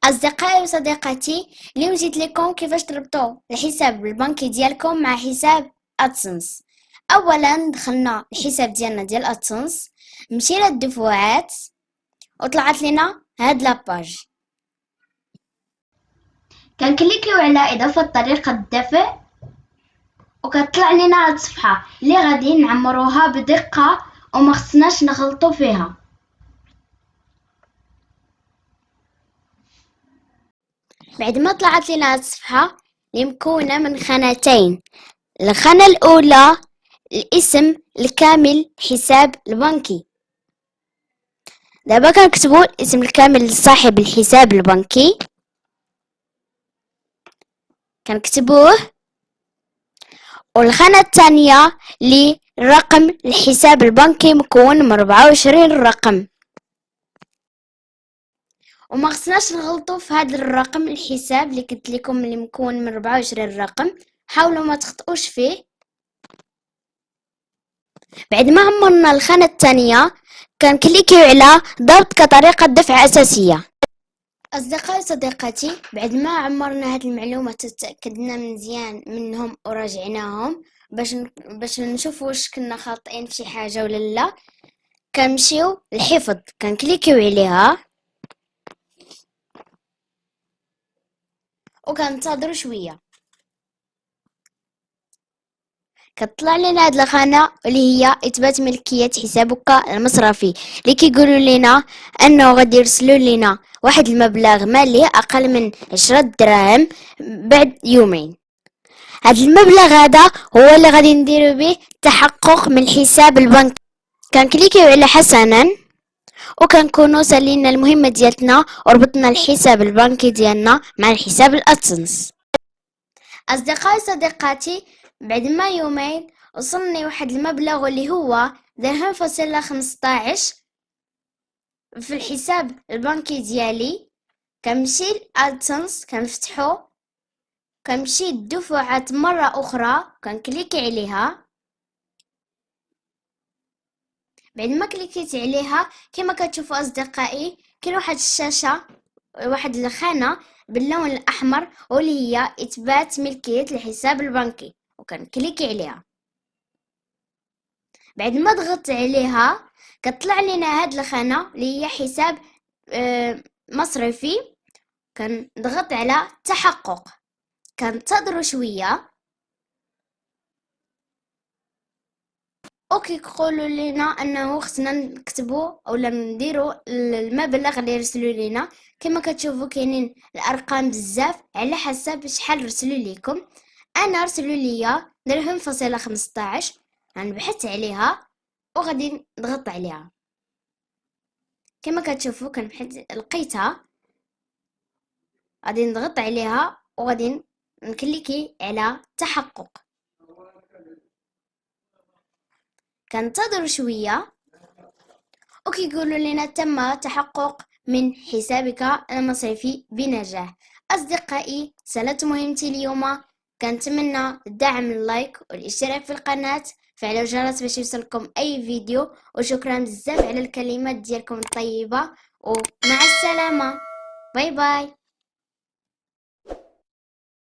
أصدقائي وصديقاتي، اليوم جيت لكم كيفاش تربطوا الحساب البنكي ديالكم مع حساب أدسنس. أولا دخلنا الحساب ديالنا ديال أدسنس، مشينا الدفعات وطلعت لنا هاد لاباج. كنكليكيو على إضافة طريقة الدفع وكتطلع لنا هاد الصفحة اللي غادي نعمروها بدقة وما خصناش نغلطوا فيها. بعد ما طلعت لنا هاد الصفحة اللي مكونة من خانتين، الخانة الأولى الاسم الكامل حساب البنكي. دابا كنكتبوا الاسم الكامل لصاحب الحساب البنكي، كنكتبوه. والخانة الثانية لرقم الحساب البنكي مكون من 24 رقم، وما خصناش نغلطوا في هذا الرقم الحساب اللي قلت لكم اللي مكون من 24 رقم. حاولوا ما تخطئوش فيه. بعد ما عمرنا الخانة الثانية كنكليكيو على ضبط كطريقة دفع أساسية. أصدقائي وصديقاتي، بعد ما عمرنا هاد المعلومات وتأكدنا مزيان منهم وراجعناهم باش نشوفوا واش كنا خاطئين في شي حاجة ولا لا، كنمشيو للحفظ، كنكليكيو عليها وكنتظروا شوية. كتطلع لنا هاد الخانة اللي هي اثبات ملكية حسابك المصرفي، اللي كيقولوا لنا انه غادي يرسلوا لنا واحد المبلغ مالي اقل من 10 دراهم بعد يومين. هاد المبلغ هذا هو اللي غادي نديرو به تحقق من الحساب البنكي. كنكليكيو على حسنا وكنكونوا سالينا المهمة ديالتنا وربطنا الحساب البنكي ديالنا مع الحساب الأدسنس. أصدقائي صديقاتي، بعد ما يومين وصلني واحد المبلغ اللي هو 1.15 في الحساب البنكي ديالي. كنمشي لأدسنس كنفتحو، كنمشي الدفعات مرة أخرى كنكليكي عليها. بعد ما كليكيت عليها كما كتشوفوا أصدقائي كاين واحد الشاشة، واحد الخانة باللون الأحمر واللي هي إثبات ملكية الحساب البنكي، وكنكليكي عليها. بعد ما ضغطت عليها كتطلع لنا هاد الخانة اللي هي حساب مصرفي. كنضغط على تحقق، كنتظروا شوية وكيقولوا لنا انه خصنا نكتبوا اولا نديروا المبلغ اللي يرسلوا لنا. كما كتشوفوا كاينين الارقام بزاف على حسب شحال رسلوا لكم. انا رسلوا ليا 1.15، غنبحث عليها وغادي نضغط عليها. كما كتشوفوا كنبحث لقيتها، غادي نضغط عليها وغادي نكليكي على تحقق. كنتظر شوية وكيقولوا لنا تم تحقق من حسابك المصرفي بنجاح. أصدقائي، سالت مهمتي اليوم. كنتمنى دعم اللايك والاشتراك في القناة، فعلوا الجرس باش يوصلكم أي فيديو، وشكرا بزاف على الكلمات ديالكم الطيبة، ومع السلامة. باي باي.